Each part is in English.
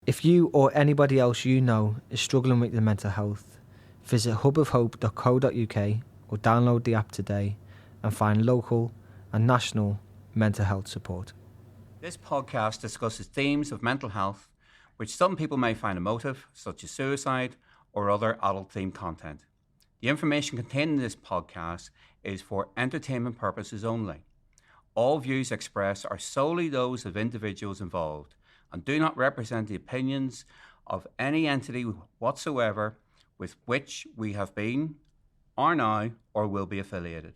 If you or anybody else you know is struggling with their mental health, visit hubofhope.co.uk or download the app today and find local and national mental health support. This podcast discusses themes of mental health which some people may find emotive, such as suicide or other adult-themed content. The information contained in this podcast is for entertainment purposes only. All views expressed are solely those of individuals involved and do not represent the opinions of any entity whatsoever with which we have been, are now, or will be affiliated.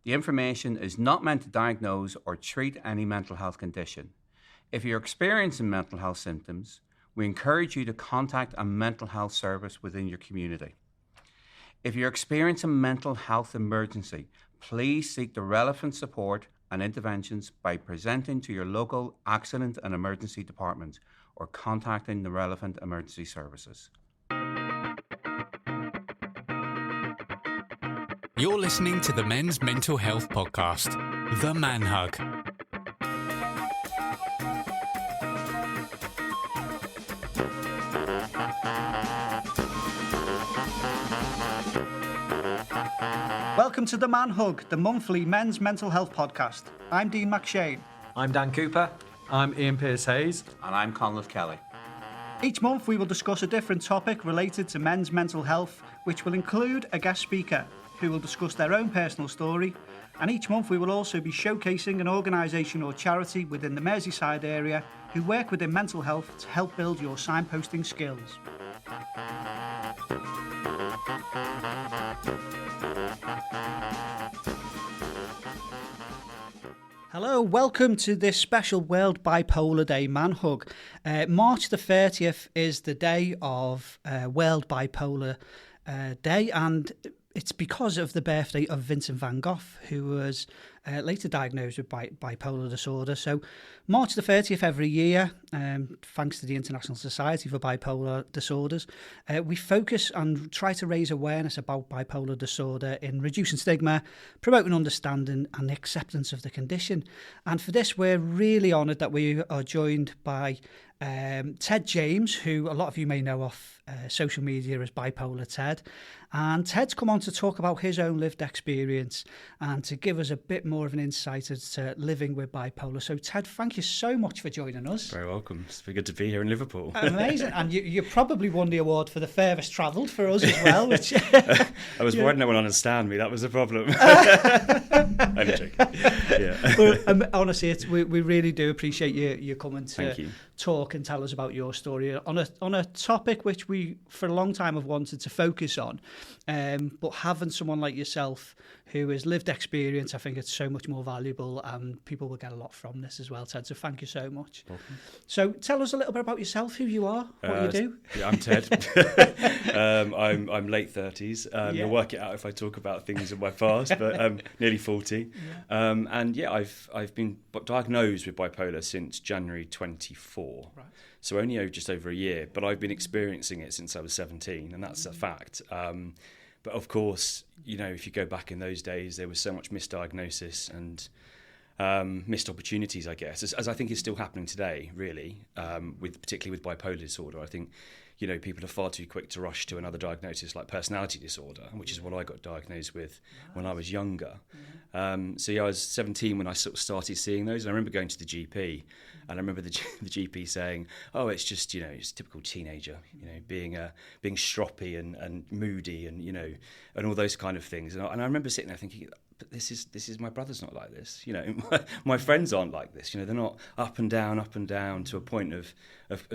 The information is not meant to diagnose or treat any mental health condition. If you're experiencing mental health symptoms, we encourage you to contact a mental health service within your community. If you're experiencing a mental health emergency, please seek the relevant support and interventions by presenting to your local accident and emergency department or contacting the relevant emergency services. You're listening to the Men's Mental Health Podcast, The Man Hug. Welcome to The Man Hug, the monthly men's mental health podcast. I'm Dean McShane. I'm Dan Cooper. I'm Ian Pearce-Hayes. And I'm Conleth Kelly. Each month we will discuss a different topic related to men's mental health, which will include a guest speaker who will discuss their own personal story. And each month we will also be showcasing an organisation or charity within the Merseyside area who work within mental health to help build your signposting skills. Hello, welcome to this special World Bipolar Day Man Hug. March the 30th is the day of World Bipolar Day, and it's because of the birthday of Vincent van Gogh, who was later diagnosed with bipolar disorder. So March the 30th every year, thanks to the International Society for Bipolar Disorders, we focus and try to raise awareness about bipolar disorder in reducing stigma, promoting understanding and acceptance of the condition. And for this, we're really honoured that we are joined by Theo James, who a lot of you may know off social media as Bipolar Ted. And Ted's come on to talk about his own lived experience and to give us a bit more of an insight as to living with bipolar. So Ted, thank you so much for joining us. Very welcome. It's very good to be here in Liverpool. Amazing. And you probably won the award for the furthest travelled for us as well. Which I was worried no one would understand me. That was the problem. I'm joking. Yeah. But, honestly, we really do appreciate you coming to talk and tell us about your story on a topic which we for a long time have wanted to focus on. But having someone like yourself who has lived experience, I think it's so much more valuable and people will get a lot from this as well, Ted. So thank you so much. Welcome. So tell us a little bit about yourself, who you are, what you do. Yeah, I'm Ted. I'm late 30s. You'll work it out if I talk about things in my past, but I'm nearly 40. Yeah. And yeah, I've been diagnosed with bipolar since January 24. Right. So only just over a year, but I've been experiencing it since I was 17, and that's a fact. But of course, you know, if you go back in those days, there was so much misdiagnosis and missed opportunities, I guess, as I think is still happening today, really, particularly with bipolar disorder. I think, you know, people are far too quick to rush to another diagnosis like personality disorder, which is what I got diagnosed with when I was younger. So yeah, I was 17 when I sort of started seeing those, and I remember going to the GP, and I remember the GP saying, "Oh, it's just, you know, it's a typical teenager, you know, being stroppy and moody, and you know, and all those kind of things." And I remember sitting there thinking, but this is my brother's not like this, you know, my friends aren't like this, you know, they're not up and down to a point of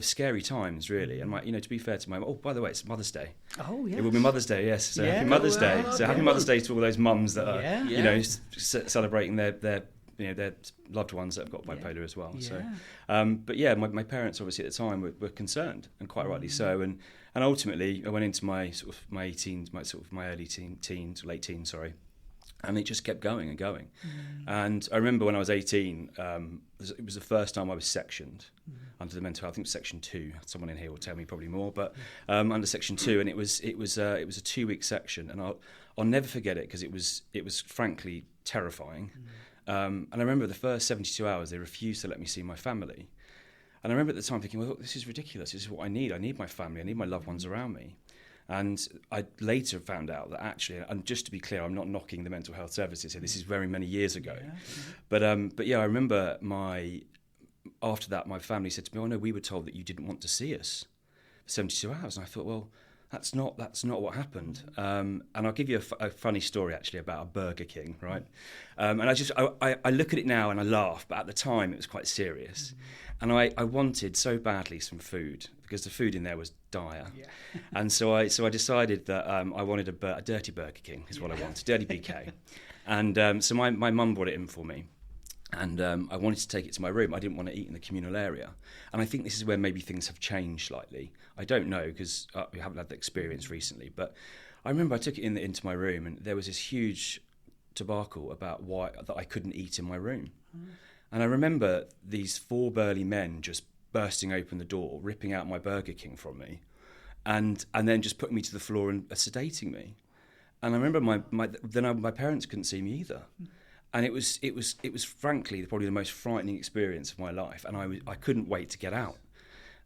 scary times, really. And you know, to be fair to by the way, it's Mother's Day. Oh yeah, it will be Mother's Day, yes. So happy Mother's Day. So happy Mother's Day to all those mums that are you know celebrating their you know, their loved ones that have got bipolar as well. Yeah. So, but yeah, my parents obviously at the time were concerned, and quite rightly so. And ultimately, I went into my early teens, late teens, sorry. And it just kept going and going. And I remember when I was 18, it was the first time I was sectioned under the mental health. I think it was Section 2. Someone in here will tell me probably more, but under Section 2, and it was a 2-week section, and I'll never forget it because it was frankly terrifying. And I remember the first 72 hours they refused to let me see my family. And I remember at the time thinking, well, this is ridiculous. This is what I need. I need my family. I need my loved ones around me. And I later found out that actually, and just to be clear, I'm not knocking the mental health services here. This is very many years ago. But yeah, I remember after that, my family said to me, oh no, we were told that you didn't want to see us for 72 hours. And I thought, well, that's not what happened. And I'll give you a funny story actually about a Burger King, right? And I look at it now and I laugh, but at the time it was quite serious. And I wanted so badly some food because the food in there was dire. Yeah. And so I decided that I wanted a dirty Burger King is what I wanted, dirty BK. And so my mum brought it in for me. And I wanted to take it to my room. I didn't want to eat in the communal area. And I think this is where maybe things have changed slightly. I don't know because we haven't had the experience recently. But I remember I took it into my room and there was this huge debacle about that I couldn't eat in my room. And I remember these 4 burly men just bursting open the door, ripping out my Burger King from me, and then just putting me to the floor and sedating me. And I remember my parents couldn't see me either. And it was frankly probably the most frightening experience of my life, and I couldn't wait to get out.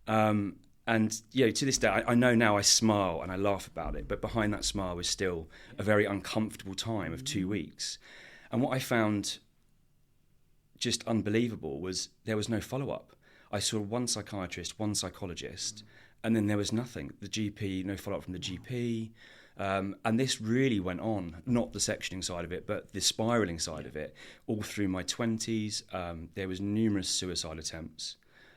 And to this day, I know now I smile and I laugh about it, but behind that smile was still a very uncomfortable time of 2 weeks. And what I found just unbelievable was there was no follow-up. I saw one psychiatrist, one psychologist, and then there was nothing. The GP, no follow-up from the GP. And this really went on, not the sectioning side of it, but the spiralling side of it, all through my 20s. There was numerous suicide attempts.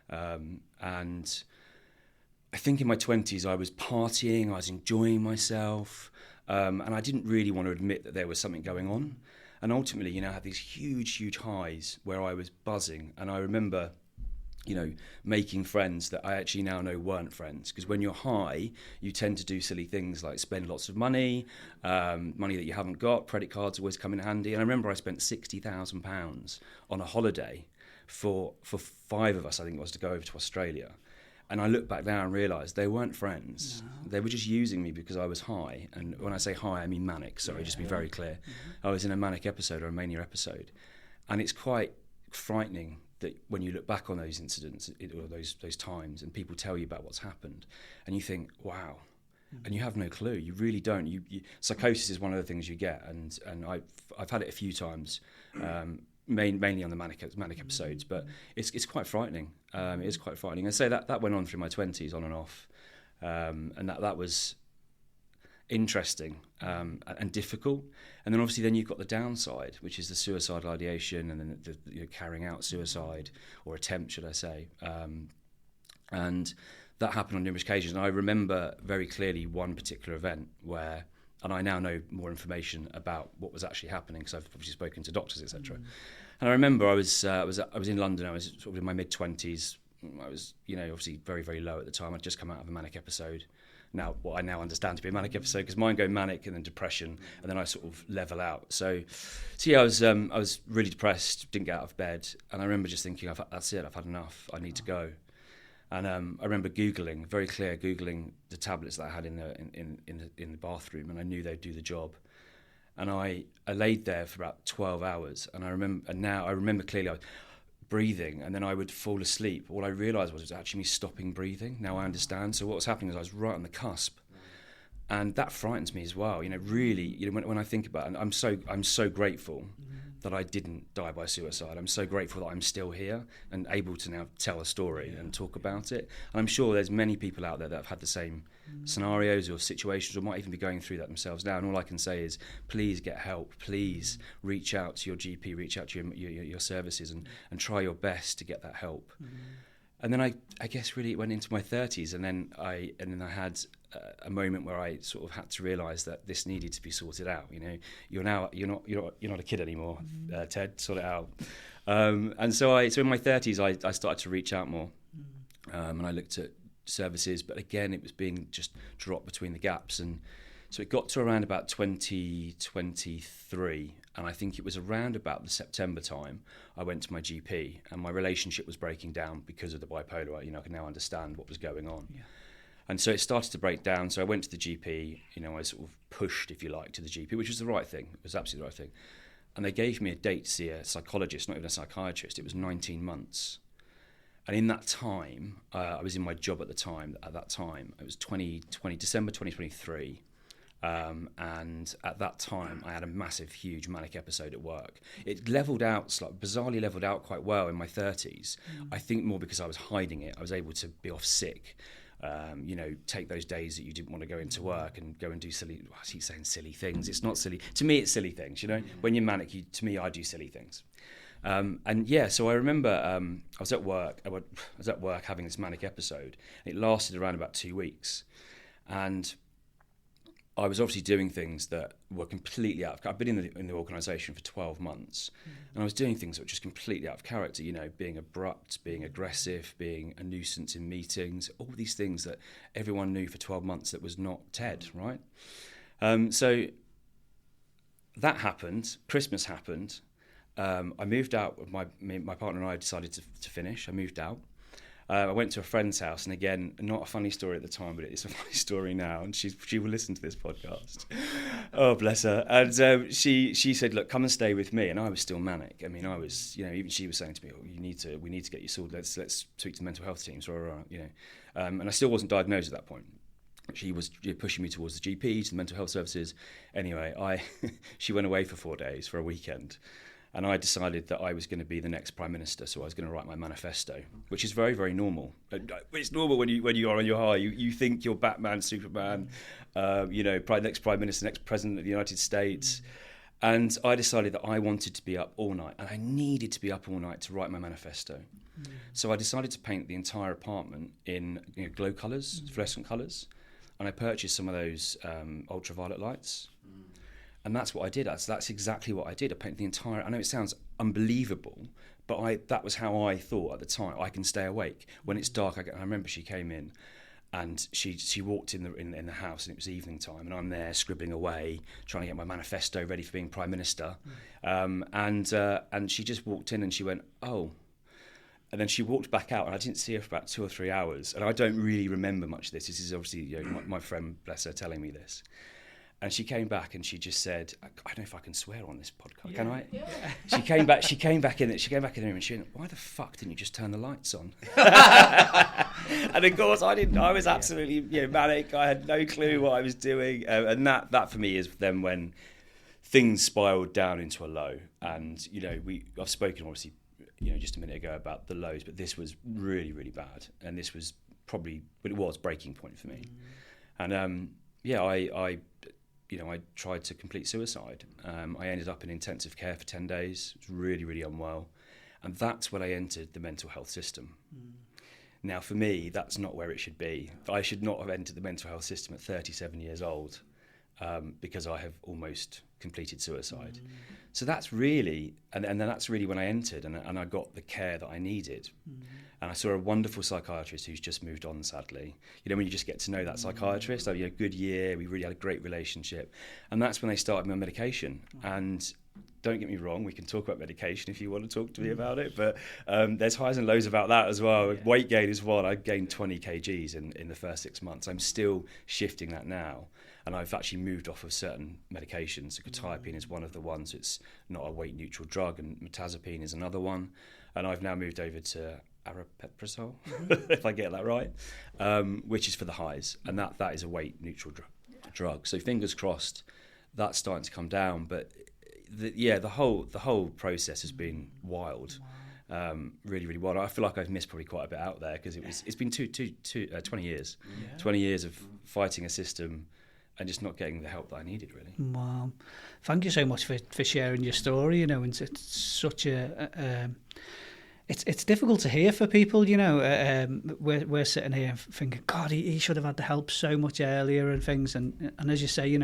And I think in my 20s I was partying, I was enjoying myself, and I didn't really want to admit that there was something going on. And ultimately, I had these huge highs where I was buzzing. And I remember making friends that I actually now know weren't friends. Because when you're high, you tend to do silly things like spend lots of money that you haven't got. Credit cards always come in handy. And I remember I spent £60,000 on a holiday for 5 of us, I think it was, to go over to Australia. And I look back now and realise they weren't friends. No. They were just using me because I was high. And when I say high, I mean manic. Sorry, just to be very clear. I was in a manic episode or a mania episode. And it's quite frightening that when you look back on those incidents or those times and people tell you about what's happened and you think, wow, and you have no clue. You really don't. Psychosis is one of the things you get, and I've had it a few times, mainly on the manic episodes, but it's quite frightening. It is quite frightening. And so that went on through my 20s, on and off, and that was interesting and difficult. And then obviously you've got the downside, which is the suicidal ideation and then the carrying out suicide or attempt, should I say. And that happened on numerous occasions. And I remember very clearly one particular event where, and I now know more information about what was actually happening because I've obviously spoken to doctors, etc. And I remember I was in London. I was sort of in my mid-20s. I was, obviously very, very low at the time. I'd just come out of a manic episode. Now, what I now understand to be a manic episode, because mine go manic and then depression, and then I sort of level out. So yeah, I was really depressed, didn't get out of bed, and I remember just thinking, that's it, I've had enough, I need to go. And I remember Googling the tablets that I had in the bathroom, and I knew they'd do the job. And I laid there for about 12 hours, and I remember clearly I was breathing, and then I would fall asleep. All I realised was it was actually me stopping breathing. Now I understand. So what was happening is I was right on the cusp, and that frightens me as well. Really, when I think about it, and I'm so grateful that I didn't die by suicide. I'm so grateful that I'm still here and able to now tell a story and talk about it. And I'm sure there's many people out there that have had the same scenarios or situations or might even be going through that themselves now. And all I can say is, please get help. Please reach out to your GP, reach out to your services and try your best to get that help. And then I guess really it went into my 30s, and then I had a moment where I sort of had to realise that this needed to be sorted out. You're not a kid anymore, Ted. Sort it out. And so in my 30s I started to reach out more, and I looked at services, but again it was being just dropped between the gaps, and so it got to around about 2023. And I think it was around about the September time I went to my GP, and my relationship was breaking down because of the bipolar. I can now understand what was going on. Yeah. And so it started to break down. So I went to the GP, I sort of pushed, if you like, to the GP, which was the right thing. It was absolutely the right thing. And they gave me a date to see a psychologist, not even a psychiatrist. It was 19 months. And in that time, I was in my job at that time, it was December 2023. And at that time, I had a massive, huge manic episode at work. It bizarrely leveled out quite well in my 30s. I think more because I was hiding it. I was able to be off sick, take those days that you didn't want to go into work and go and do I keep saying silly things. It's not silly. To me, it's silly things, When you're manic, to me, I do silly things. So I remember I was at work having this manic episode. It lasted around about 2 weeks. And I was obviously doing things that were completely out of... I've been in the organisation for 12 months, and I was doing things that were just completely out of character, being abrupt, being aggressive, being a nuisance in meetings, all these things that everyone knew for 12 months that was not Ted, right? So that happened. Christmas happened. I moved out. My partner and I decided to finish. I moved out. I went to a friend's house, and again, not a funny story at the time, but it's a funny story now, and she will listen to this podcast. Oh, bless her. And she said, look, come and stay with me. And I was still manic. I mean, I was, even she was saying to me, oh, we need to get you sorted. Let's speak to the mental health team. And I still wasn't diagnosed at that point. She was pushing me towards the GP, to the mental health services. Anyway, she went away for 4 days for a weekend. And I decided that I was going to be the next Prime Minister, so I was going to write my manifesto, which is very, very normal. It's normal when you are on your high. You think you're Batman, Superman, next Prime Minister, next President of the United States. And I decided that I wanted to be up all night, and I needed to be up all night to write my manifesto. So I decided to paint the entire apartment in glow colours, fluorescent colours, and I purchased some of those ultraviolet lights. And that's what I did. That's exactly what I did. I painted the entire... I know it sounds unbelievable, but that was how I thought at the time. I can stay awake. When it's dark, I remember she came in and she walked in the house, and it was evening time, and I'm there scribbling away, trying to get my manifesto ready for being Prime Minister. And she just walked in and she went, oh. And then she walked back out, and I didn't see her for about 2 or 3 hours. And I don't really remember much of this. This is obviously my friend, bless her, telling me this. And she came back and she just said, I don't know if I can swear on this podcast, can I? Yeah. She came back in the room and she went, why the fuck didn't you just turn the lights on? And of course I didn't. I was absolutely manic. I had no clue what I was doing. And that for me is then when things spiraled down into a low. And, I've spoken obviously, just a minute ago about the lows, but this was really, really bad. And this was probably, but it was breaking point for me. And I tried to complete suicide. I ended up in intensive care for 10 days. I was really, really unwell. And that's when I entered the mental health system. Now, for me, that's not where it should be. I should not have entered the mental health system at 37 years old because I have almost completed suicide. So that's really, and then that's really when I entered and I got the care that I needed. And I saw a wonderful psychiatrist who's just moved on, sadly. When you just get to know that psychiatrist, I had a good year, we really had a great relationship. And that's when they started me on medication. And don't get me wrong, we can talk about medication if you want to talk to me about it, but there's highs and lows about that as well. Yeah. Weight gain is one. I gained 20 kgs in the first 6 months. I'm still shifting that now. And I've actually moved off of certain medications. Quetiapine is one of the ones. It's not a weight-neutral drug, and metazapine is another one. And I've now moved over to aripiprazole, if I get that right, which is for the highs, and that is a weight-neutral drug. So fingers crossed, that's starting to come down. But the whole process has been wild, really, really wild. I feel like I've missed probably quite a bit out there because it's been 20 years, 20 years of fighting a system and just not getting the help that I needed, really. Wow. Thank you so much for sharing your story, and it's such a... It's difficult to hear for people, we're sitting here thinking, God, he should have had the help so much earlier and things. And as you say,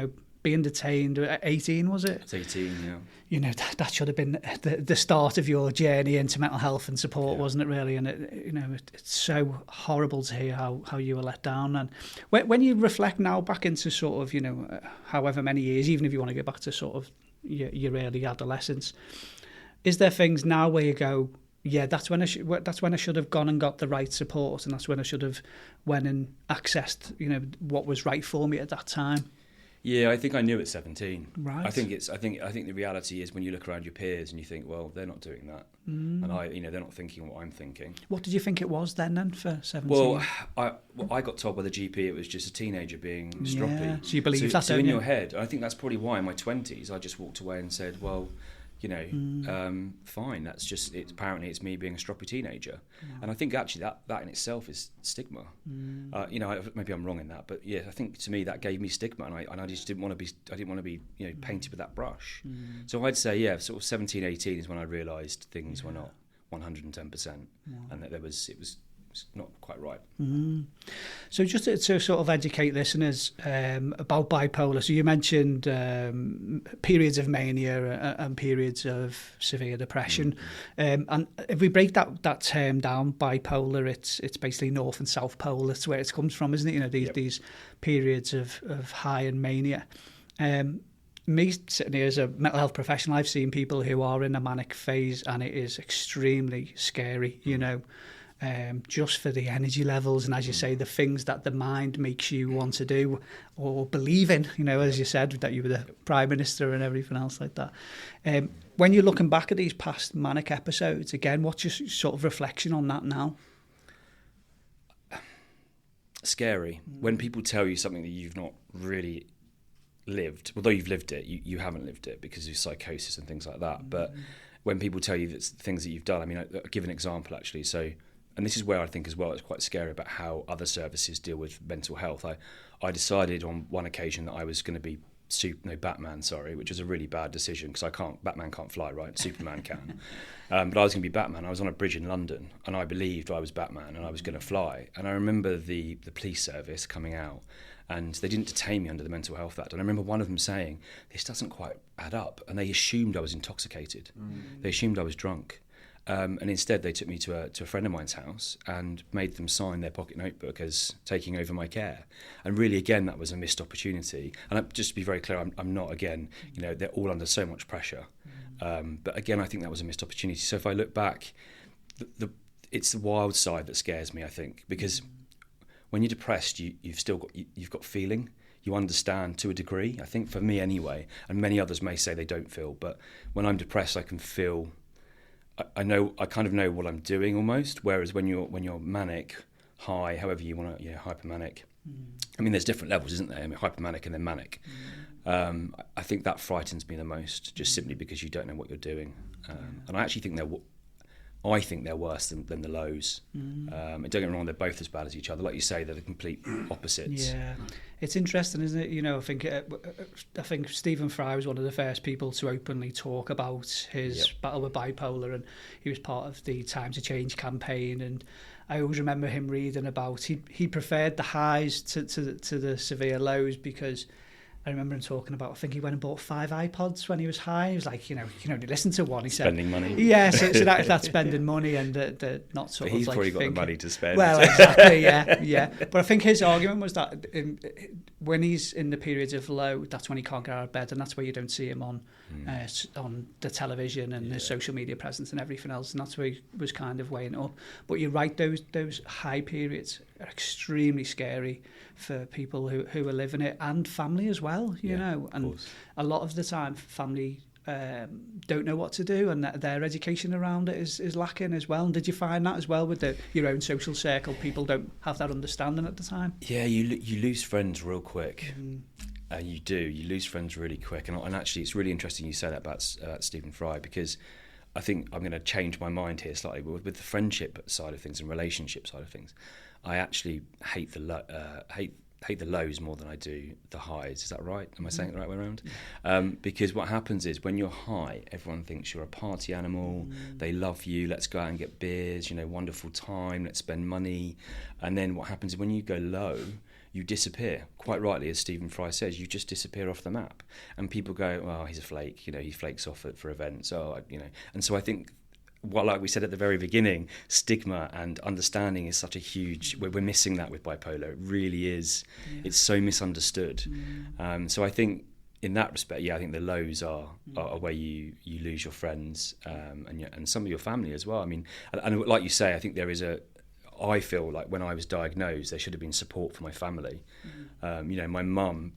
being detained at 18, was it? It's 18, yeah. That should have been the start of your journey into mental health and support, wasn't it, really? And, it's so horrible to hear how you were let down. And when you reflect now back into sort of, however many years, even if you want to go back to sort of your early adolescence, is there things now where you go, yeah, that's when I should have gone and got the right support, and that's when I should have went and accessed, what was right for me at that time? Yeah, I think I knew at 17. Right. I think the reality is when you look around your peers and you think, well, they're not doing that, and they're not thinking what I'm thinking. What did you think it was then for 17? Well, I got told by the GP it was just a teenager being stroppy. Yeah. So you believe that? So in your head, I think that's probably why in my 20s I just walked away and said, well, fine. That's just it. Apparently, it's me being a stroppy teenager, and I think actually that in itself is stigma. Maybe I'm wrong in that, but yeah, I think to me that gave me stigma, and I just didn't want to be. I didn't want to be painted with that brush. So I'd say sort of 17, 18 is when I realised things were not 110%, and that it was not quite right. So just to sort of educate listeners about bipolar, so you mentioned periods of mania and periods of severe depression, and if we break that term down, bipolar, it's basically north and south pole. That's where it comes from, isn't it? These periods of high and mania. Me sitting here as a mental health professional, I've seen people who are in a manic phase, and it is extremely scary, just for the energy levels and, as you say, the things that the mind makes you want to do or believe in, as you said, that you were the Prime Minister and everything else like that. When you're looking back at these past manic episodes, again, what's your sort of reflection on that now? Scary. When people tell you something that you've not really lived, although you've lived it, you haven't lived it because of psychosis and things like that. But when people tell you that things that you've done, I mean, I'll give an example actually. So, and this is where I think as well it's quite scary about how other services deal with mental health. I decided on one occasion that I was going to be Batman, which was a really bad decision because Batman can't fly, right? Superman can. But I was going to be Batman. I was on a bridge in London and I believed I was Batman and I was going to fly. And I remember the police service coming out and they didn't detain me under the Mental Health Act. And I remember one of them saying, this doesn't quite add up. And they assumed I was intoxicated. They assumed I was drunk. And instead they took me to a friend of mine's house and made them sign their pocket notebook as taking over my care. And really, again, that was a missed opportunity. And just to be very clear, I'm not, again, they're all under so much pressure. But again, I think that was a missed opportunity. So if I look back, it's the wild side that scares me, I think, because when you're depressed, you've got feeling. You understand to a degree, I think, for me anyway, and many others may say they don't feel, but when I'm depressed, I can feel. I kind of know what I'm doing almost. Whereas when you're manic, high, however you want to, hypermanic. I mean, there's different levels, isn't there? I mean, hypermanic and then manic. I think that frightens me the most, just simply because you don't know what you're doing. And I actually think they're worse than the lows. Don't get me wrong, they're both as bad as each other. Like you say, they're the complete opposites. Yeah, it's interesting, isn't it? I think Stephen Fry was one of the first people to openly talk about his battle with bipolar, and he was part of the Time to Change campaign. And I always remember him reading about he preferred the highs to the severe lows, because I remember him talking about, I think he went and bought 5 iPods when he was high. He was like, you can only listen to one. He said, spending money. Yeah, so that's spending money, and the not sort but he's of like probably got the money to spend. Well, exactly, yeah. But I think his argument was that when he's in the periods of low, that's when he can't get out of bed, and that's where you don't see him on the television and his social media presence and everything else, and that's where he was kind of weighing up. But you're right, those high periods are extremely scary for people who are living it, and family as well, you know. And a lot of the time, family don't know what to do, and their education around it is lacking as well. And did you find that as well with your own social circle? People don't have that understanding at the time. Yeah, you lose friends real quick. You lose friends really quick. And actually, it's really interesting you say that about Stephen Fry, because I think I'm going to change my mind here slightly. But with the friendship side of things and relationship side of things, I actually hate the lows more than I do the highs. Is that right? Am I saying it the right way around? Because what happens is when you're high, everyone thinks you're a party animal. They love you. Let's go out and get beers. Wonderful time. Let's spend money. And then what happens is when you go low, you disappear. Quite rightly, as Stephen Fry says, you just disappear off the map. And people go, "Oh, he's a flake. He flakes off for events." And so I think, like we said at the very beginning, stigma and understanding is such a huge. We're missing that with bipolar. It really is. Yeah. It's so misunderstood. So I think in that respect, I think the lows are where you lose your friends and some of your family as well. I mean, and like you say, I think there is I feel like when I was diagnosed, there should have been support for my family. My mum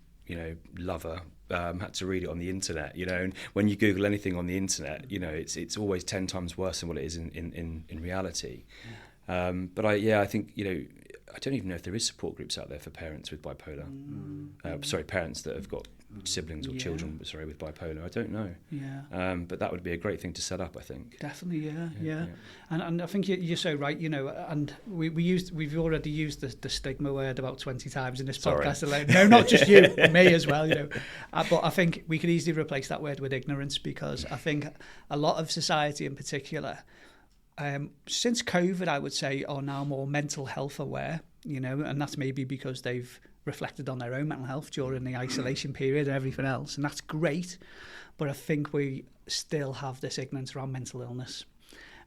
lover had to read it on the internet, and when you Google anything on the internet, it's always 10 times worse than what it is in reality. But I think, I don't even know if there is support groups out there for parents with bipolar. Parents that have got siblings or children with bipolar. I don't know. But that would be a great thing to set up, I think. Definitely, yeah. And I think you're so right, and we've already used the stigma word about 20 times in this podcast alone. No, not just you, me as well, But I think we could easily replace that word with ignorance, because I think a lot of society in particular, since COVID, I would say, are now more mental health aware, and that's maybe because they've reflected on their own mental health during the isolation period and everything else, and that's great. But I think we still have this ignorance around mental illness,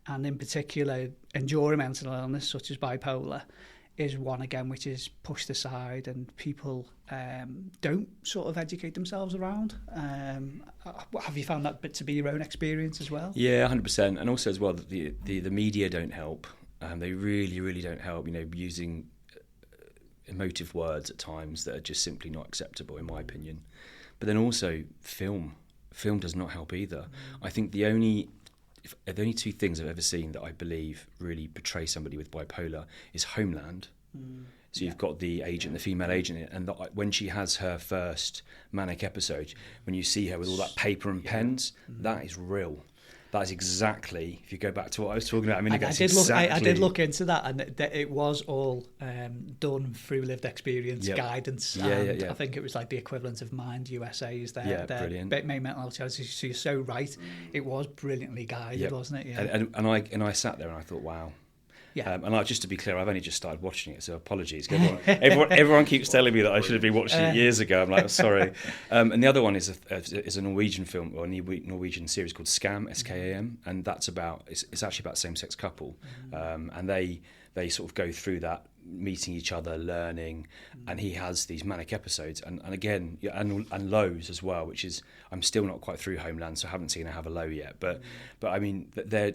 and in particular enduring mental illness such as bipolar is one, again, which is pushed aside, and people don't sort of educate themselves around. Have you found that to be your own experience as well? Yeah, 100%. And also as well, that the media don't help. They really, really don't help, using emotive words at times that are just simply not acceptable, in my opinion. But then also film does not help either. I think the only two things I've ever seen that I believe really portray somebody with bipolar is Homeland. So you've got the female agent, and when she has her first manic episode, when you see her with all that paper and pens, that is real. That is exactly, if you go back to what I was talking about a minute ago, I did look into that, and it was all done through lived experience, guidance. And I think it was like the equivalent of Mind USA is their main mental health charity. So you're so right. It was brilliantly guided, wasn't it? Yeah. And I sat there and I thought, wow. Yeah. And just to be clear, I've only just started watching it, so apologies. Everyone keeps telling me that I should have been watching it years ago. I'm like, oh, sorry. And the other one is a Norwegian film, or a Norwegian series called Skam, SKAM, and that's it's actually about a same-sex couple, and they sort of go through that, meeting each other, learning, and he has these manic episodes, and again, and lows as well, which is, I'm still not quite through Homeland, so I haven't seen her have a low yet, but I mean, they're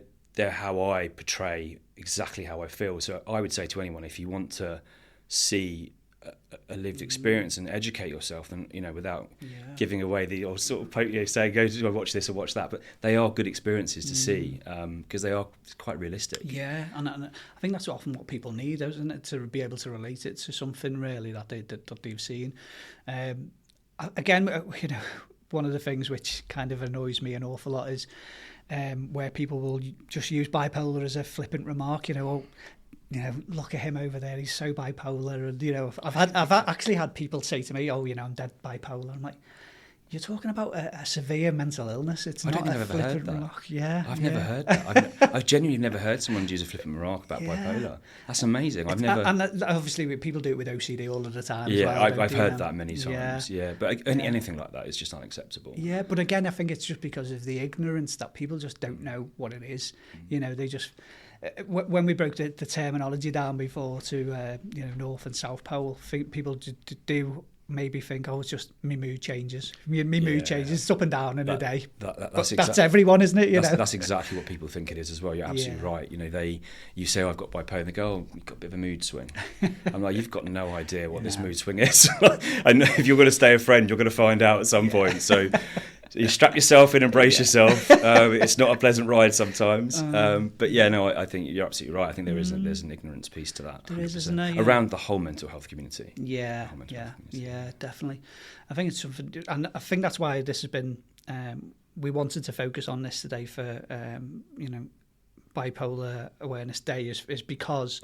how I portray exactly how I feel. So I would say to anyone, if you want to see a lived experience and educate yourself, then without giving away the, or sort of say go to watch this or watch that, but they are good experiences to see, because they are quite realistic. And I think that's often what people need, isn't it, to be able to relate it to something really that they've seen. Again, one of the things which kind of annoys me an awful lot is where people will just use bipolar as a flippant remark, look at him over there, he's so bipolar, and I've actually had people say to me, I'm dead bipolar. I'm like, you're talking about a severe mental illness. It's not a flippant remark. I've never heard that. I've genuinely never heard someone use a flippant remark about bipolar. That's amazing. I've never. And obviously, people do it with OCD all of the time. I've heard that many times. But anything like that is just unacceptable. Yeah, but again, I think it's just because of the ignorance that people just don't know what it is. They just. When we broke the terminology down before to North and South Pole, people do maybe think, it's just my mood changes. My mood changes, it's up and down in a day. That's everyone, isn't it? That's exactly what people think it is as well. You're absolutely right. You say, I've got bipolar, and they go, you've got a bit of a mood swing. I'm like, you've got no idea what this mood swing is. And if you're going to stay a friend, you're going to find out at some point. So you strap yourself in and brace yourself. It's not a pleasant ride sometimes. I think you're absolutely right. I think there's an ignorance piece to that. There is, isn't there? Around the whole mental health community. Yeah, definitely. I think it's something, and I think that's why this has been. We wanted to focus on this today for Bipolar Awareness Day is because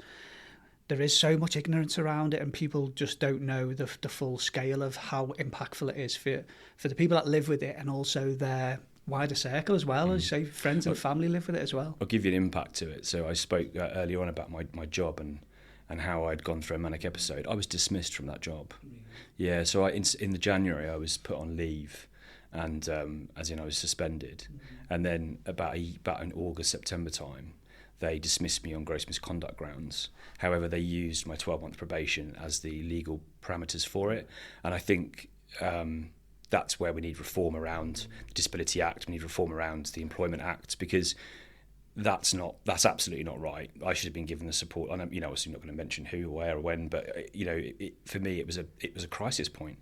there is so much ignorance around it, and people just don't know the full scale of how impactful it is for the people that live with it, and also their wider circle as well. As you say, friends and family live with it as well. I'll give you an impact to it. So I spoke earlier on about my job and how I'd gone through a manic episode. I was dismissed from that job. So in the January I was put on leave, and as in I was suspended, and then about in August, September time, they dismissed me on gross misconduct grounds. However, they used my 12-month probation as the legal parameters for it. And I think that's where we need reform around the Disability Act. We need reform around the Employment Act, because that's absolutely not right. I should have been given the support. I'm obviously not going to mention who, where, or when, but for me, it was a crisis point.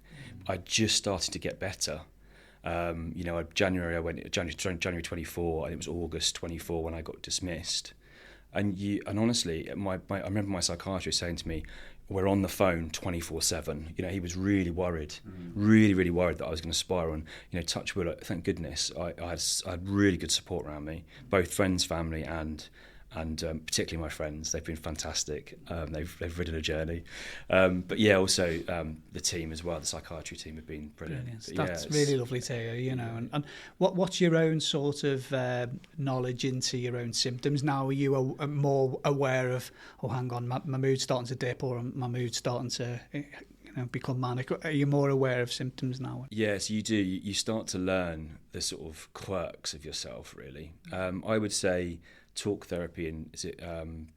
I just started to get better. January 24, and it was August 24 when I got dismissed. And honestly, I remember my psychiatrist saying to me, "We're on the phone 24/7." He was really worried, really worried that I was going to spiral. And touch wood, thank goodness, I had really good support around me, both friends, family, and particularly my friends. They've been fantastic. They've ridden a journey, but also the team as well. The psychiatry team have been brilliant. That's really lovely to hear. And what's your own sort of knowledge into your own symptoms now? Are you more aware of, oh, hang on, my mood's starting to dip, or my mood's starting to become manic? Are you more aware of symptoms now? Yes, you do. You start to learn the sort of quirks of yourself, really. I would say talk therapy, and is it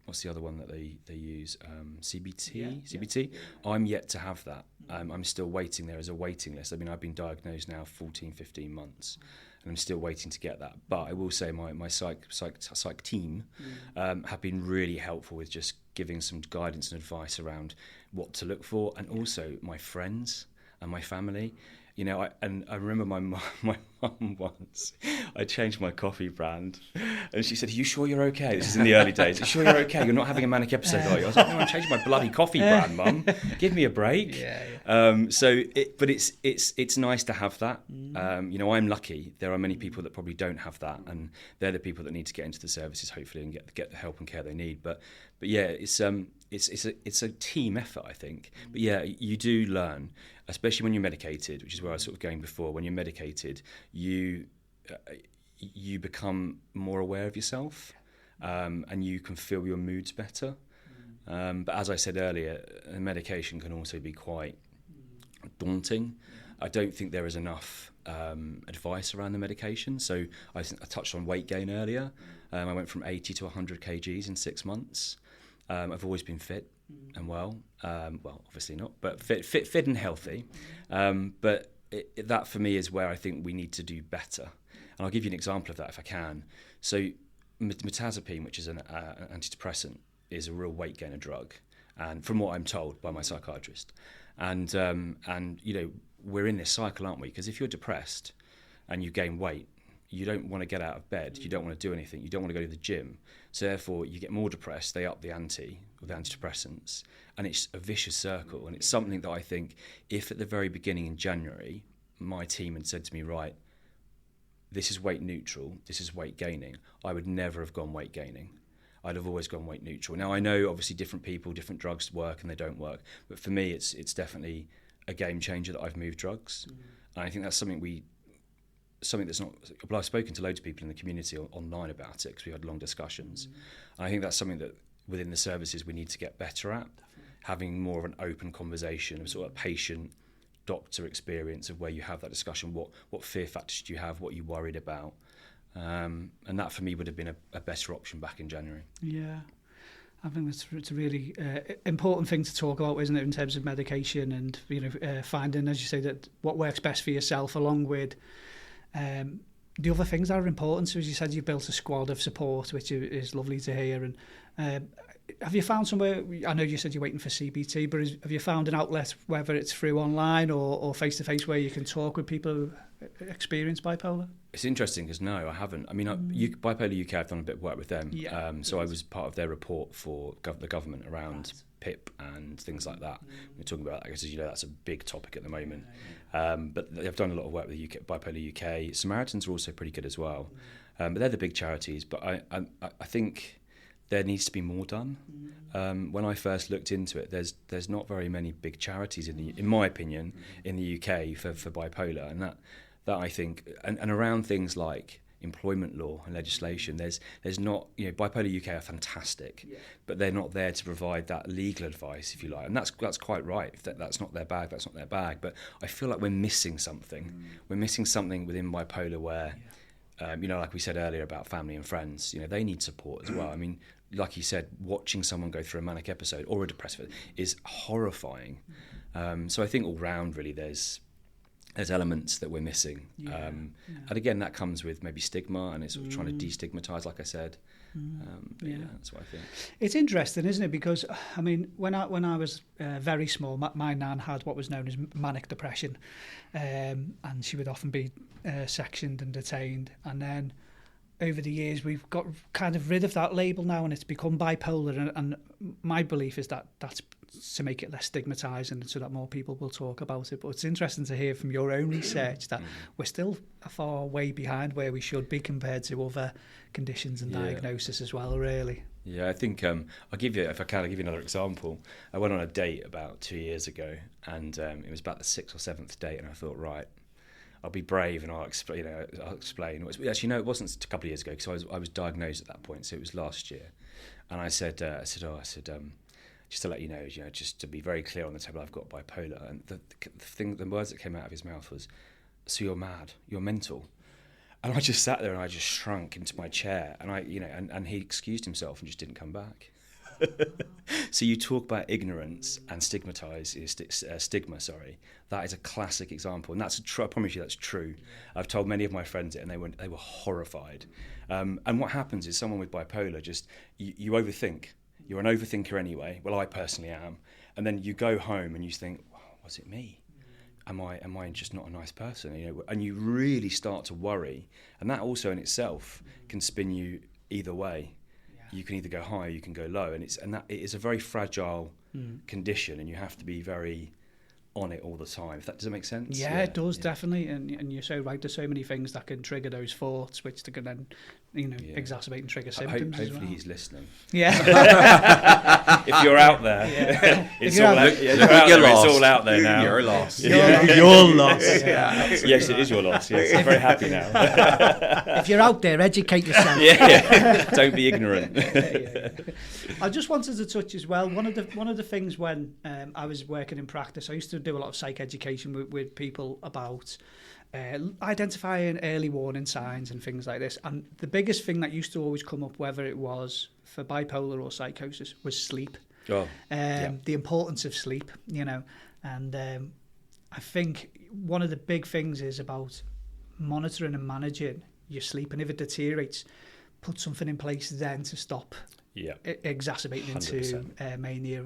what's the other one that they use, CBT? I'm yet to have that. I'm still waiting. There is a waiting list. I mean, I've been diagnosed now 14-15 months, and I'm still waiting to get that. But I will say my psych team have been really helpful with just giving some guidance and advice around what to look for, and also my friends and my family. I remember my mum once, I changed my coffee brand, and she said, "Are you sure you're okay?" This is in the early days. "Are you sure you're okay? You're not having a manic episode, are you?" I was like, "No, I changed my bloody coffee brand, Mum. Give me a break." But it's nice to have that. I'm lucky. There are many people that probably don't have that, and they're the people that need to get into the services, hopefully, and get the help and care they need. But yeah, it's a team effort, I think. But yeah, you do learn, especially when you're medicated, which is where I was sort of going before. When you're medicated, you become more aware of yourself, and you can feel your moods better. But as I said earlier, medication can also be quite daunting. I don't think there is enough advice around the medication. So I touched on weight gain earlier. I went from 80 to 100 kgs in 6 months. I've always been fit and well. Well, obviously not, but fit and healthy. But that for me is where I think we need to do better. And I'll give you an example of that if I can. So mirtazapine, which is an antidepressant, is a real weight gainer drug, and from what I'm told by my psychiatrist. And we're in this cycle, aren't we? Because if you're depressed and you gain weight, you don't want to get out of bed, you don't want to do anything, you don't want to go to the gym. So therefore, you get more depressed, they up the ante with the antidepressants, and it's a vicious circle. And it's something that I think, if at the very beginning in January, my team had said to me, right, this is weight neutral, this is weight gaining, I would never have gone weight gaining. I'd have always gone weight neutral. Now, I know, obviously, different people, different drugs work and they don't work, but for me, it's definitely a game changer that I've moved drugs. And I think that's something that's not. Well, I've spoken to loads of people in the community online about it, because we had long discussions. And I think that's something that within the services we need to get better at, having more of an open conversation, of sort of a patient-doctor experience of where you have that discussion. What fear factors do you have? What are you worried about? And that for me would have been a better option back in January. Yeah. I think it's a really important thing to talk about, isn't it, in terms of medication and finding, as you say, that what works best for yourself, along with the other things that are important. So as you said, you've built a squad of support, which is lovely to hear. And have you found somewhere? I know you said you're waiting for CBT, but have you found an outlet, whether it's through online or face to face, where you can talk with people who experience bipolar? It's interesting because no, I haven't. I mean, Bipolar UK, I've done a bit of work with them. Yeah, so I was part of their report for the government around PIP and things like that. We're talking about that because, as you know, that's a big topic at the moment. But they've done a lot of work with Bipolar UK. Samaritans are also pretty good as well. But they're the big charities. But I think there needs to be more done. When I first looked into it, there's not very many big charities in my opinion, in the UK for bipolar, and that I think, and around things like employment law and legislation, there's not, Bipolar UK are fantastic, but they're not there to provide that legal advice, if you like, and that's quite right. If that's not their bag, that's not their bag. But I feel like we're missing something. We're missing something within bipolar where, like we said earlier about family and friends, they need support as well. I mean, like you said, watching someone go through a manic episode or a depressive is horrifying. So I think all round, really, there's elements that we're missing. And again, that comes with maybe stigma, and it's sort of trying to destigmatize, like I said. That's what I think. It's interesting, isn't it? Because I mean, when I was very small, my nan had what was known as manic depression, and she would often be sectioned and detained. And then over the years, we've got kind of rid of that label now, and it's become bipolar. And my belief is that that's to make it less stigmatized and so that more people will talk about it. But it's interesting to hear from your own research that we're still a far way behind where we should be compared to other conditions and diagnosis as well, really. Yeah, I think I'll give you another example. I went on a date about 2 years ago, and it was about the 6th or 7th date, and I thought, right, I'll be brave and I'll explain. Actually, no, it wasn't a couple of years ago, because I was diagnosed at that point, so it was last year. And I said, just to let you know, just to be very clear on the table, I've got bipolar. And the words that came out of his mouth was, "So you're mad? You're mental?" And I just sat there and I just shrunk into my chair, and and he excused himself and just didn't come back. So you talk about ignorance and stigmatize, stigma. Sorry, that is a classic example, and that's I promise you that's true. I've told many of my friends it, and they were horrified. And what happens is someone with bipolar you overthink. You're an overthinker anyway. Well, I personally am. And then you go home and you think, was it me? Am I just not a nice person? And you really start to worry. And that also in itself can spin you either way. Yeah. You can either go high or you can go low. And it is a very fragile condition, and you have to be very on it all the time. Does that make sense? Yeah, it does, definitely. And you're so right. There's so many things that can trigger those thoughts, which they can then, exacerbate and trigger symptoms. Hopefully he's listening. Yeah. If you're out there, it's all out there now. You're lost. You're lost. Yes, it is your loss. Yes, I'm very happy now. If you're out there, educate yourself. Don't be ignorant. I just wanted to touch as well. One of the things when I was working in practice, I used to do a lot of psych education with people about identifying early warning signs and things like this. And the biggest thing that used to always come up, whether it was for bipolar or psychosis, was sleep. The importance of sleep, and I think one of the big things is about monitoring and managing your sleep, and if it deteriorates, put something in place then to stop exacerbating 100%. Into mania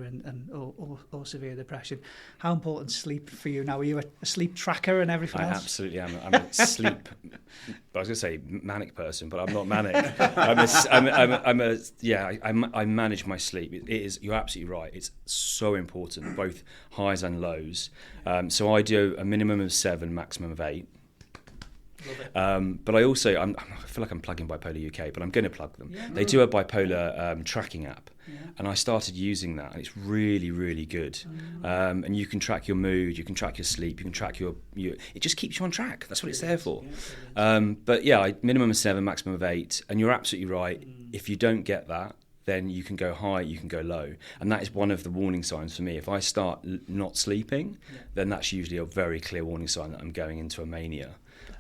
or severe depression. How important is sleep for you now? Are you a sleep tracker and everything else? I absolutely am. I'm a sleep. I was going to say manic person, but I'm not manic. I manage my sleep. It is. You're absolutely right. It's so important, both highs and lows. So I do a minimum of 7, maximum of 8. But I also, I feel like I'm plugging Bipolar UK, but I'm going to plug them. Yeah, they do a bipolar tracking app, and I started using that, and it's really, really good. And you can track your mood, you can track your sleep, you can track your it just keeps you on track. That's what it's there for. But minimum of 7, maximum of 8, and you're absolutely right. If you don't get that, then you can go high, you can go low. And that is one of the warning signs for me. If I start not sleeping, then that's usually a very clear warning sign that I'm going into a mania.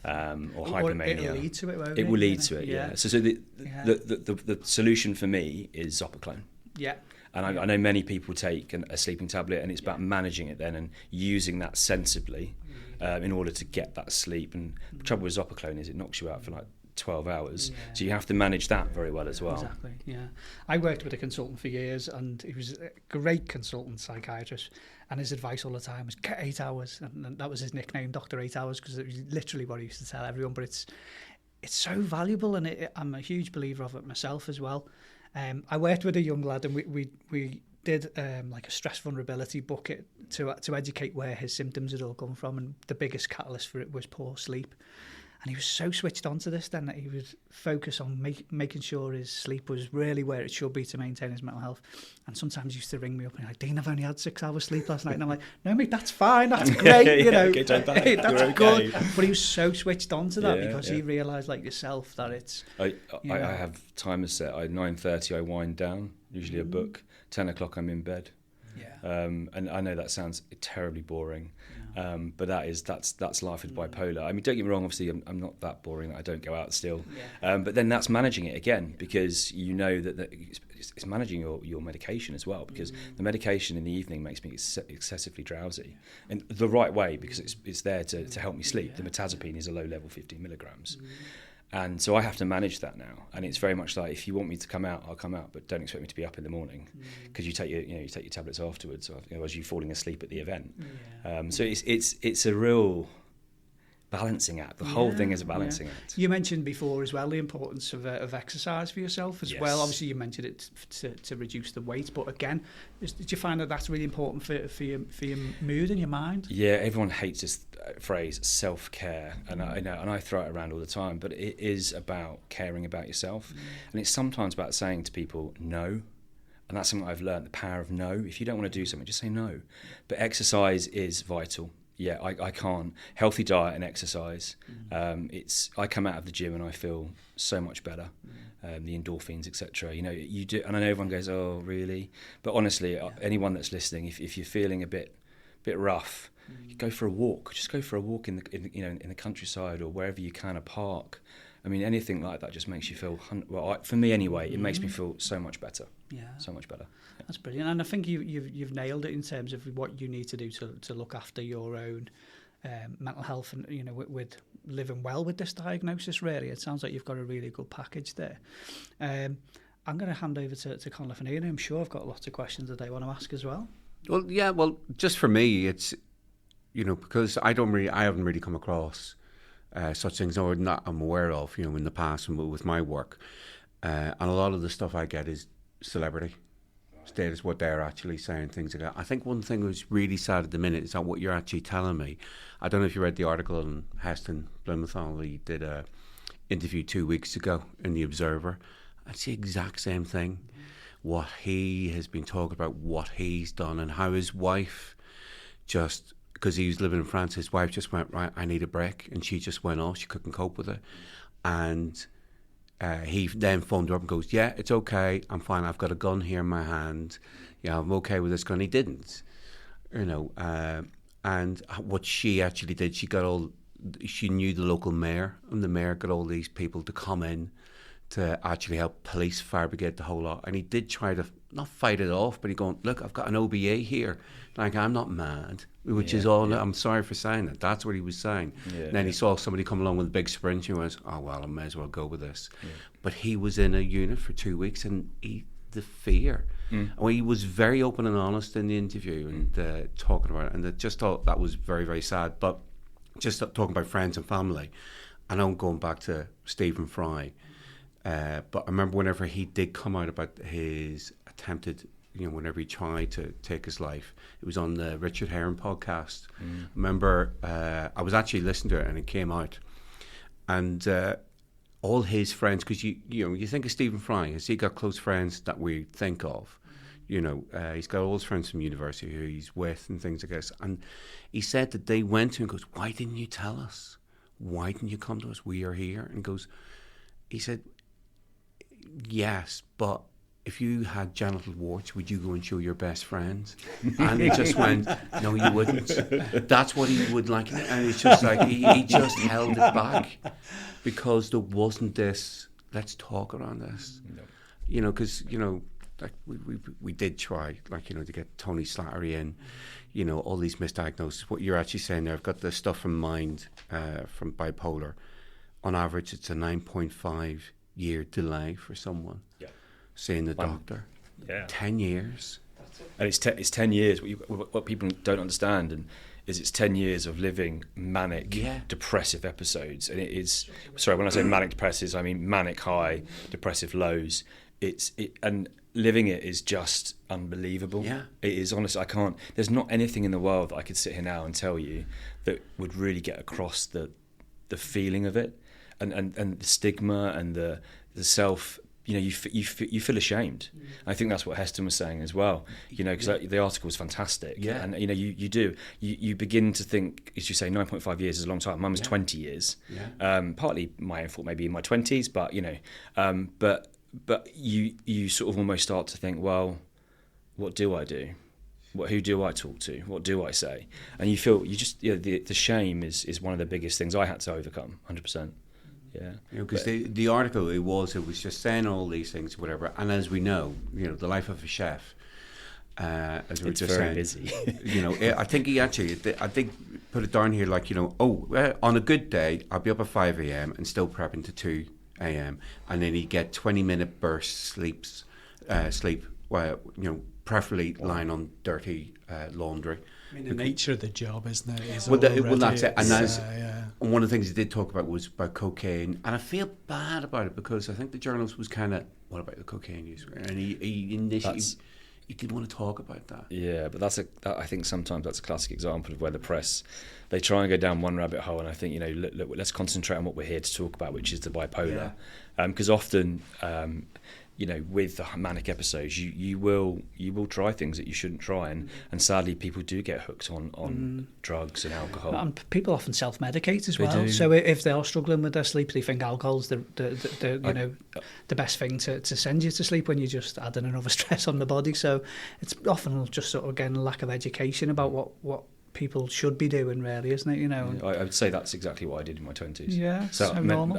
Or hypomania. It'll lead to it, won't it will lead to it, yeah. So the solution for me is Zopiclone. Yeah. And I know many people take a sleeping tablet, and it's about managing it then and using that sensibly in order to get that sleep. And the trouble with Zopiclone is it knocks you out for like 12 hours, so you have to manage that very well as well. Exactly, yeah. I worked with a consultant for years, and he was a great consultant psychiatrist, and his advice all the time was get 8 hours, and that was his nickname, Dr. 8 Hours, because it was literally what he used to tell everyone. But it's so valuable, and I'm a huge believer of it myself as well. I worked with a young lad, and we did like a stress vulnerability bucket to educate where his symptoms had all come from, and the biggest catalyst for it was poor sleep. And he was so switched on to this then that he would focus on making sure his sleep was really where it should be to maintain his mental health. And sometimes he used to ring me up and like, Dean, I've only had 6 hours sleep last night. And I'm like, no, mate, that's fine. That's great. That's good. But he was so switched on to that because he realised, like yourself, that it's... I have timers set. At 9:30 I wind down, usually a book. 10 o'clock I'm in bed. Yeah. And I know that sounds terribly boring. But that's life with bipolar. I mean, don't get me wrong, obviously I'm not that boring that I don't go out still. But then that's managing it again, because you know that it's managing your medication as well, because the medication in the evening makes me excessively drowsy. And the right way, because it's there to help me sleep. The mirtazapine is a low level 15 milligrams. And so I have to manage that now, and it's very much like, if you want me to come out, I'll come out, but don't expect me to be up in the morning, because you take your tablets afterwards, or, as you falling asleep at the event. So it's a real balancing act. The whole thing is a balancing act. You mentioned before as well the importance of exercise for yourself as well. Obviously, you mentioned it to reduce the weight, but again, did you find that that's really important for your mood and your mind? Yeah, everyone hates this phrase self-care, and I throw it around all the time, but it is about caring about yourself, and it's sometimes about saying to people no. And that's something I've learned, the power of no. If you don't want to do something, just say no. But exercise is vital. Yeah, I can't. Healthy diet and exercise. I come out of the gym and I feel so much better. The endorphins, etc. You do, and I know everyone goes, "Oh, really?" But honestly, anyone that's listening, if you're feeling a bit rough, you go for a walk. Just go for a walk in the countryside, or wherever you can, a park. I mean, anything like that just makes you feel. Well, for me anyway, it makes me feel so much better. Yeah, so much better. Yeah. That's brilliant, and I think you've nailed it in terms of what you need to do to look after your own mental health, and with living well with this diagnosis. Really, it sounds like you've got a really good package there. I'm going to hand over to Conleth and Ian. I'm sure I've got lots of questions that they want to ask as well. Well, yeah. Well, just for me, it's because I haven't really come across such things, or not I'm aware of, in the past and with my work, and a lot of the stuff I get is celebrity status, what they're actually saying, things like that. I think one thing that's really sad at the minute is that what you're actually telling me. I don't know if you read the article on Heston Blumenthal. He did a interview 2 weeks ago in the Observer. It's the exact same thing. What he has been talking about, what he's done, and how his wife just, because he was living in France, his wife just went, right, I need a break, and she just went off. She couldn't cope with it, and he then phoned her up and goes, yeah, it's okay, I'm fine, I've got a gun here in my hand, I'm okay with this gun. He didn't, and what she actually did, she knew the local mayor, and the mayor got all these people to come in to actually help police, fire brigade, the whole lot. And he did try to not fight it off, but he going, look, I've got an OBA here, like, I'm not mad, which is all. I'm sorry for saying that. That's what he was saying. And then he saw somebody come along with a big sprint, and he went, oh well, I may as well go with this. But he was in a unit for 2 weeks, and the fear. Well, he was very open and honest in the interview, and talking about it, and I just thought that was very, very sad. But just talking about friends and family, I know I'm going back to Stephen Fry, but I remember whenever he did come out about his attempted, whenever he tried to take his life, it was on the Richard Herring podcast. I remember I was actually listening to it, and it came out, and all his friends, because you think of Stephen Fry, has he got close friends that we think of? He's got all his friends from university who he's with and things like this, and he said that they went to him and goes, why didn't you tell us? Why didn't you come to us? We are here. And he said, yes, but if you had genital warts, would you go and show your best friends? And he just went, no, you wouldn't. That's what he would like. And it's just like, he just held it back because there wasn't this, let's talk around this. No. Because, like we did try, like, to get Tony Slattery in, all these misdiagnoses. What you're actually saying there, I've got the stuff from Mind, from Bipolar. On average, it's a 9.5 year delay for someone. Yeah. Seeing the doctor. 10 years. And it's 10 years. What people don't understand is it's 10 years of living manic, depressive episodes. And it is, sorry, when I say manic depressive, I mean manic high, depressive lows. And living it is just unbelievable. Yeah. It is, honestly, I can't, there's not anything in the world that I could sit here now and tell you that would really get across the feeling of it, and the stigma and the self. You feel ashamed. I think that's what Heston was saying as well. Because the article was fantastic. Yeah. And you do. You begin to think, as you say, 9.5 years is a long time. Mine was 20 years. Yeah. Partly my own fault, maybe in my 20s, but you sort of almost start to think, well, what do I do? Who do I talk to? What do I say? And you feel the shame is one of the biggest things I had to overcome. 100%. Yeah, because the article it was just saying all these things, whatever. And as we know, the life of a chef, as we were just saying, busy. I think put it down here like, on a good day, I'll be up at 5 a.m. and still prepping to 2 a.m. And then he'd get 20-minute burst sleep, while, preferably lying on dirty laundry. I mean, the nature of the job, isn't it? Is That's it. And and one of the things he did talk about was about cocaine. And I feel bad about it because I think the journalist was kind of, what about the cocaine use? And he initially... He didn't want to talk about that. Yeah, but I think sometimes that's a classic example of where the press, they try and go down one rabbit hole, and I think, look, let's concentrate on what we're here to talk about, which is the bipolar. Because often, with the manic episodes, you will try things that you shouldn't try, and sadly people do get hooked on drugs and alcohol. And people often self-medicate as They well. do. So if they are struggling with their sleep, they think alcohol's the best thing to send you to sleep when you're just adding another stress on the body. So it's often just sort of, again, lack of education about what people should be doing, really, isn't it? I would say that's exactly what I did in my 20s. Yeah, so normal.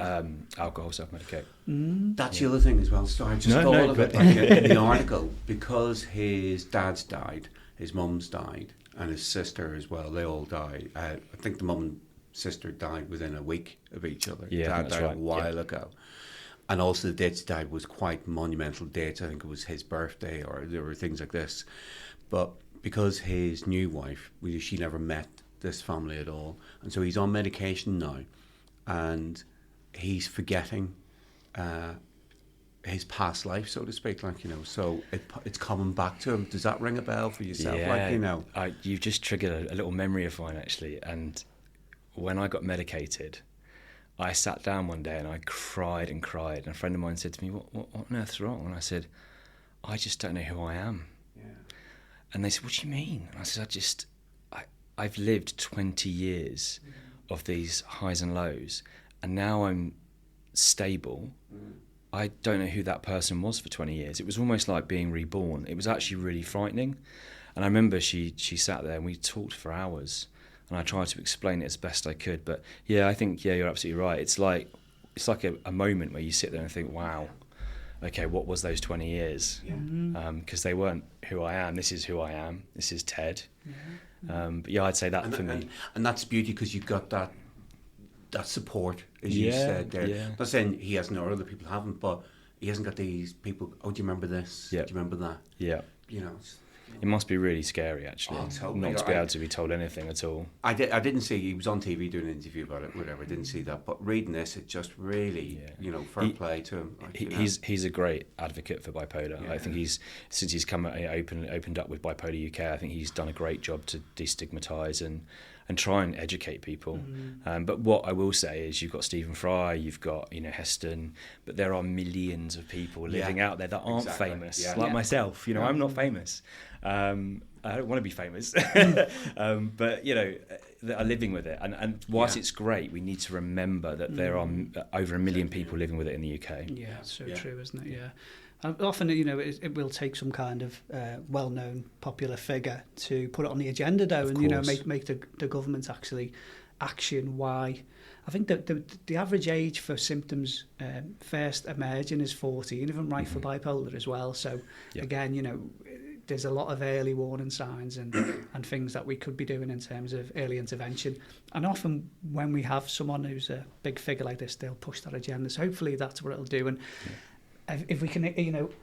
Alcohol, self-medicate. That's the other thing as well. So I just thought of it like in the article, because his dad's died, his mum's died, and his sister as well. They all died. I think the mum and sister died within a week of each other. Yeah, Dad that's died right. a while ago. And also the dates he died was quite monumental dates. I think it was his birthday, or there were things like this. But because his new wife, she never met this family at all, and so he's on medication now, and he's forgetting his past life, so to speak, so it's coming back to him. Does that ring a bell for yourself? Yeah, you've just triggered a little memory of mine, actually. And when I got medicated, I sat down one day and I cried and cried, and a friend of mine said to me, what on earth's wrong? And I said, I just don't know who I am. And they said, what do you mean? And I said, I've lived 20 years of these highs and lows, and now I'm stable. I don't know who that person was for 20 years. It was almost like being reborn. It was actually really frightening. And I remember she sat there and we talked for hours, and I tried to explain it as best I could. But I think, you're absolutely right. It's like a moment where you sit there and think, wow, okay, what was those 20 years? Because they weren't who I am. This is who I am. This is Ted. But I'd say that for me. And that's beauty, because you've got that support, as you said there. Yeah. Not saying he hasn't or other people haven't, but he hasn't got these people, do you remember this? Yeah. Do you remember that? Yeah. It's, It must be really scary, actually, totally. not to be able to be told anything at all. I didn't see, he was on TV doing an interview about it, whatever, I didn't see that, but reading this, it just really, fair play to him. He's a great advocate for bipolar. I think since he's come opened up with Bipolar UK, I think he's done a great job to destigmatize and try and educate people. But what I will say is, you've got Stephen Fry, you've got Heston, but there are millions of people living out there that aren't famous, like myself. I'm not famous. I don't want to be famous, but that are living with it. And whilst it's great, we need to remember that there are over 1 million people living with it in the UK. Yeah, so true, isn't it? Yeah. And often, it will take some kind of well-known popular figure to put it on the agenda, though, and make the government actually action why. I think that the average age for symptoms first emerging is 14, if I'm right, for bipolar as well. So again, there's a lot of early warning signs and things that we could be doing in terms of early intervention. And often when we have someone who's a big figure like this, they'll push that agenda. So hopefully that's what it'll do. And if we can,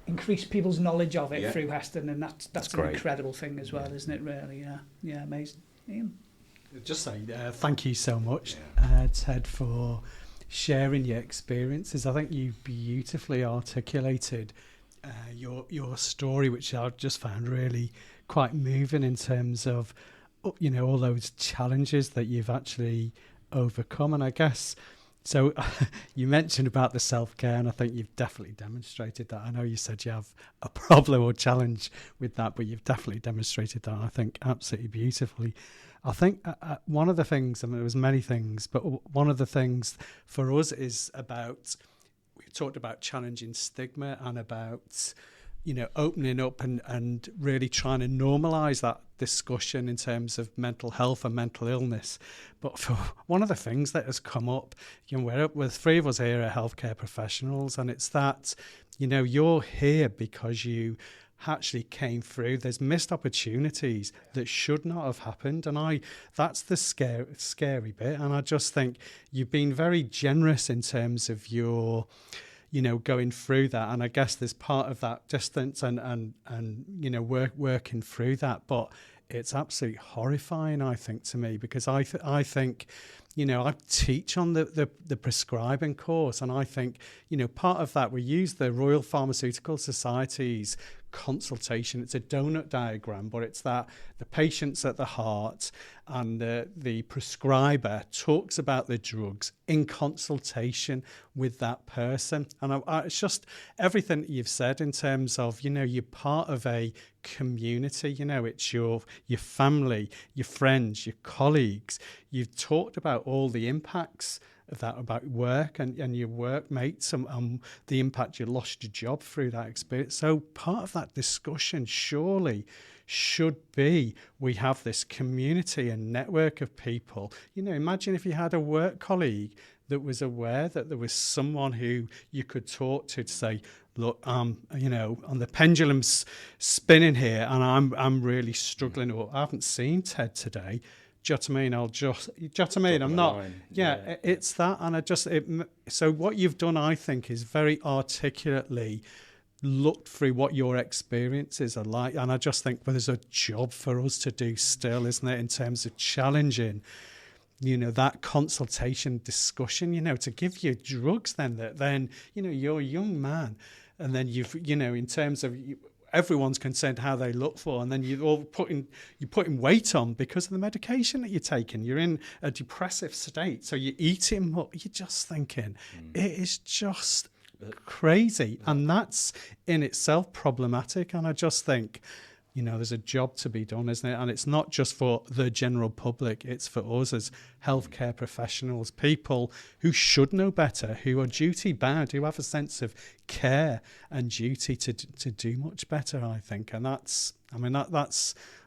increase people's knowledge of it through Heston, and that's an incredible thing as well, isn't it? Really, yeah, amazing. Ian? Just say thank you so much, Ted, for sharing your experiences. I think you beautifully articulated your story, which I just found really quite moving in terms of all those challenges that you've actually overcome. And I guess so you mentioned about the self-care, and I think you've definitely demonstrated that. I know you said you have a problem or challenge with that, but you've definitely demonstrated that, I think, absolutely beautifully. I think one of the things, there was many things, but one of the things for us is about, we've talked about challenging stigma and about, opening up and really trying to normalise that discussion in terms of mental health and mental illness. But for one of the things that has come up, we're 3 of us here are healthcare professionals, and it's that, you're here because you actually came through. There's missed opportunities that should not have happened, and that's the scary bit. And I just think you've been very generous in terms of your, going through that. And I guess there's part of that distance and working through that. But it's absolutely horrifying, I think, to me, because I think, I teach on the prescribing course, and I think, part of that, we use the Royal Pharmaceutical Society's consultation. It's a donut diagram, but it's that the patient's at the heart and the prescriber talks about the drugs in consultation with that person. And it's just everything that you've said in terms of, you're part of a community, it's your family, your friends, your colleagues. You've talked about all the impacts of that, about work and your workmates and the impact you lost your job through that experience. So part of that discussion surely should be, we have this community and network of people. Imagine if you had a work colleague that was aware that there was someone who you could talk to say, look, on the pendulum's spinning here and I'm really struggling, or I haven't seen Ted today. Do you know what I mean? I'm not. Yeah, it's that. And so what you've done, I think, is very articulately looked through what your experiences are like. And I just think, well, there's a job for us to do still, isn't it, in terms of challenging, that consultation discussion, to give you drugs then you're a young man. And then in terms of everyone's concerned how they look for, and then you're putting weight on because of the medication that you're taking. You're in a depressive state, so you're eating more. You're just thinking, it is just crazy, and that's in itself problematic. And I just think, there's a job to be done, isn't it? And it's not just for the general public, it's for us as healthcare professionals, people who should know better, who are duty bound, who have a sense of care and duty to do much better, I think. And that's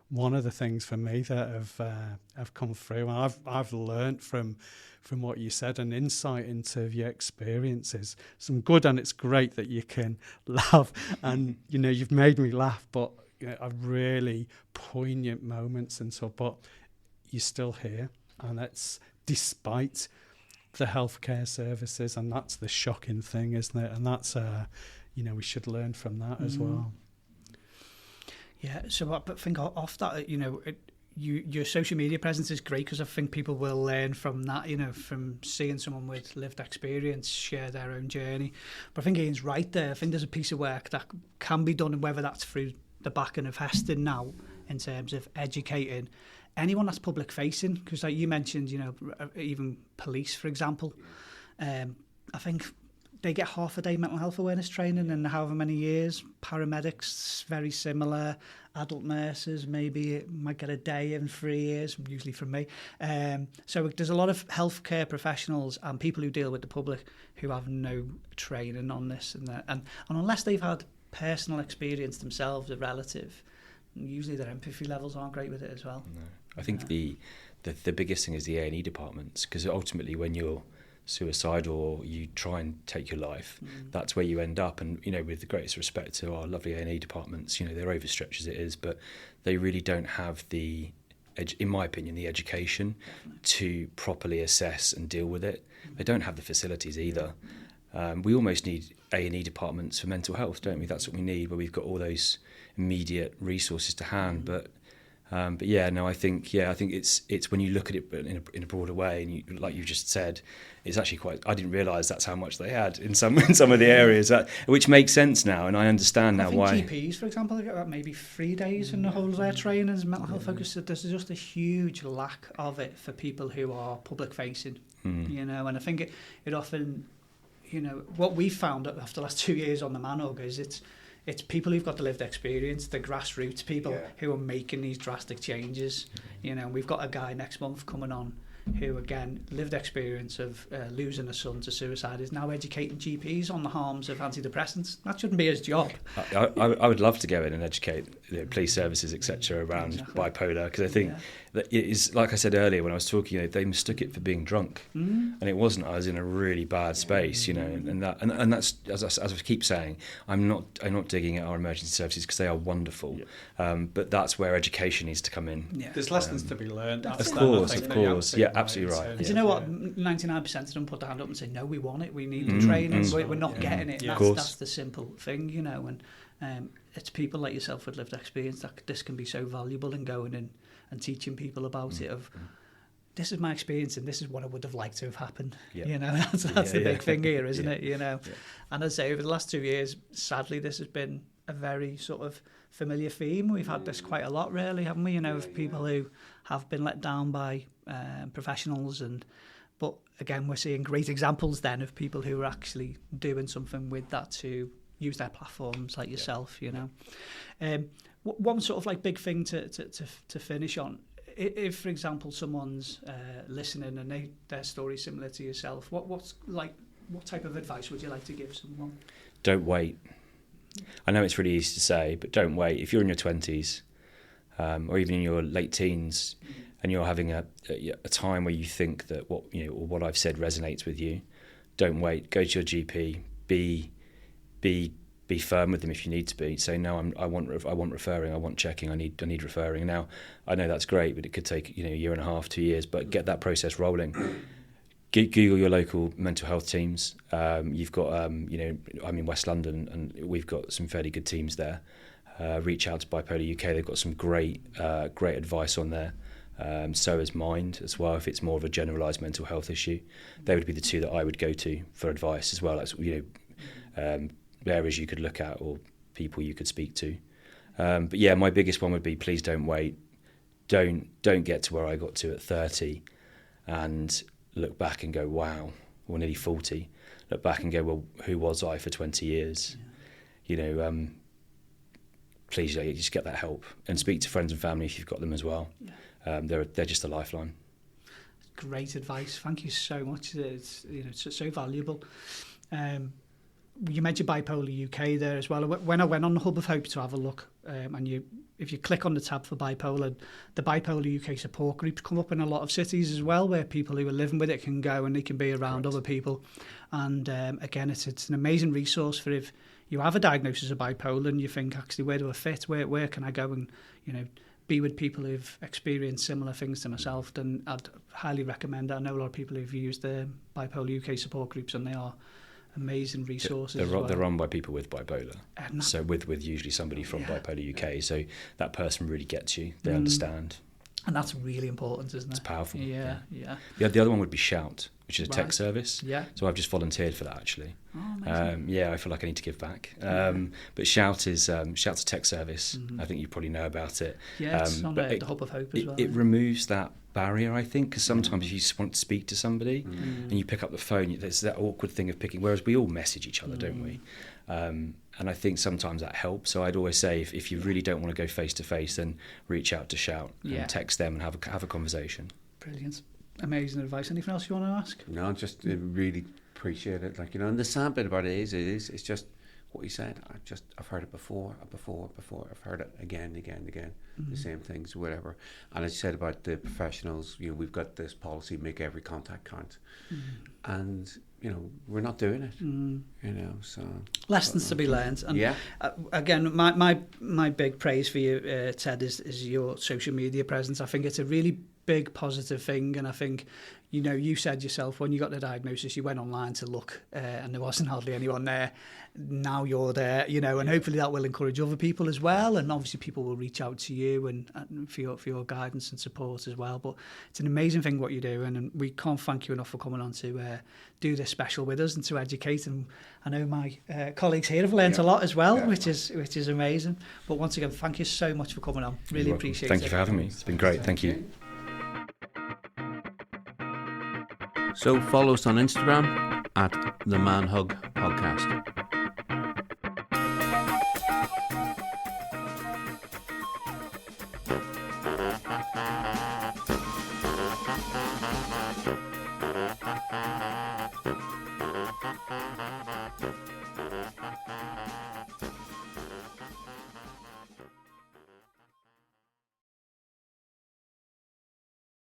one of the things for me that have come through. And I've learned from what you said, an insight into your experiences, some good, and it's great that you can laugh, and you've made me laugh, but are really poignant moments and so, but you're still here, and that's despite the healthcare services, and that's the shocking thing, isn't it? And that's we should learn from that as well. Yeah. So, but think off that, your social media presence is great, because I think people will learn from that, from seeing someone with lived experience share their own journey. But I think Ian's right there. I think there's a piece of work that can be done, and whether that's through the backing of Heston now, in terms of educating anyone that's public facing, because like you mentioned, even police, for example, I think they get half a day mental health awareness training in however many years. Paramedics, very similar. Adult nurses, maybe it might get a day in 3 years, usually from me. So there's a lot of healthcare professionals and people who deal with the public who have no training on this, and unless they've had personal experience themselves, a relative, usually their empathy levels aren't great with it as well. No. I think the biggest thing is the A&E departments, because ultimately when you're suicidal or you try and take your life, that's where you end up. And with the greatest respect to our lovely A&E departments, they're overstretched as it is, but they really don't have in my opinion, the education to properly assess and deal with it. They don't have the facilities either. We almost need A&E departments for mental health, don't we? That's what we need, where we've got all those immediate resources to hand. But yeah, no, I think it's when you look at it in a broader way, and like you just said, it's actually quite. I didn't realise that's how much they had in some of the areas, which makes sense now, and I understand now why. GPs, for example, they got maybe 3 days in the whole of their training as mental health focused. There's just a huge lack of it for people who are public facing, and I think it often. What we've found after the last 2 years on the Manhug is it's people who've got the lived experience, the grassroots people who are making these drastic changes. We've got a guy next month coming on who, again, lived experience of losing a son to suicide, is now educating GPs on the harms of antidepressants. That shouldn't be his job. I would love to go in and educate police services, etc., around bipolar, because I think that it is, like I said earlier when I was talking, they mistook it for being drunk, and it wasn't. I was in a really bad space, and that's as I keep saying, I'm not digging at our emergency services because they are wonderful, but that's where education needs to come in. There's lessons to be learned. Of course, yeah, absolutely right. And do you know what? 99% of them put their hand up and say, "No, we want it. We need the training. We're not getting it." That's the simple thing, and it's people like yourself with lived experience that this can be so valuable in going in and teaching people about it. Of this is my experience and this is what I would have liked to have happened. That's the big thing here, isn't it? And I'd say over the last 2 years, sadly, this has been a very sort of familiar theme. We've had this quite a lot, really, haven't we? Of people who have been let down by professionals, but again, we're seeing great examples then of people who are actually doing something with that to use their platforms, like yourself. One sort of like big thing to finish on. If, for example, someone's listening and their story's similar to yourself, what type of advice would you like to give someone? Don't wait. I know it's really easy to say, but don't wait. If you're in your 20s or even in your late teens and you're having a time where you think that what I've said resonates with you, don't wait. Go to your GP. Be firm with them if you need to be. Say, no, I want referring. I want checking. I need referring. Now, I know that's great, but it could take a year and a half, 2 years. But get that process rolling. Google your local mental health teams. You've got, I'm in West London, and we've got some fairly good teams there. Reach out to Bipolar UK. They've got some great advice on there. So is Mind as well. If it's more of a generalised mental health issue, they would be the two that I would go to for advice as well. As areas you could look at or people you could speak to. But yeah, my biggest one would be please don't wait. Don't get to where I got to at 30 and look back and go, wow, or nearly 40. Look back and go, well, who was I for 20 years? Please just get that help and speak to friends and family if you've got them as well. They're just a lifeline. Great advice. Thank you so much. It's so valuable. You mentioned Bipolar UK there as well. When I went on the Hub of Hope to have a look, and if you click on the tab for bipolar, the Bipolar UK support groups come up in a lot of cities as well, where people who are living with it can go and they can be around other people. And again, it's an amazing resource for if you have a diagnosis of bipolar and you think, actually, where do I fit? Where can I go and be with people who've experienced similar things to myself? Then I'd highly recommend it. I know a lot of people who've used the Bipolar UK support groups, and they are amazing resources. They're run by people with bipolar, so with usually somebody from Bipolar UK. So that person really gets you. They understand, and that's really important, isn't it? It's powerful. Yeah. The other one would be Shout, which is a text service. Yeah. So I've just volunteered for that actually. Oh, amazing. I feel like I need to give back. But Shout is Shout's a text service. I think you probably know about it. Yeah, it's on the Hub of Hope as well. It removes that barrier, I think, because sometimes if you just want to speak to somebody and you pick up the phone, there's that awkward thing of picking, whereas we all message each other, don't we? And I think sometimes that helps. So I'd always say if you really don't want to go face to face, then reach out to Shout and text them and have a conversation. Brilliant. Amazing advice. Anything else you want to ask? No, just really appreciate it. And the sad bit about it is it's just what you said. I've heard it before. I've heard it again. The same things, whatever. And as you said about the professionals, we've got this policy: make every contact count, and we're not doing it. So lessons to be learned. And again, my big praise for you, Ted, is your social media presence. I think it's a really big positive thing, and I think you said yourself when you got the diagnosis you went online to look and there wasn't hardly anyone there. Now you're there, and hopefully that will encourage other people as well, and obviously people will reach out to you and for your guidance and support as well. But it's an amazing thing what you're doing, and we can't thank you enough for coming on to do this special with us and to educate. And I know my colleagues here have learnt a lot as well, which is amazing. But once again, thank you so much for coming on. Really appreciate it. Thank you for having me. It's been great. Thank you. So follow us on Instagram at the Man Hug Podcast.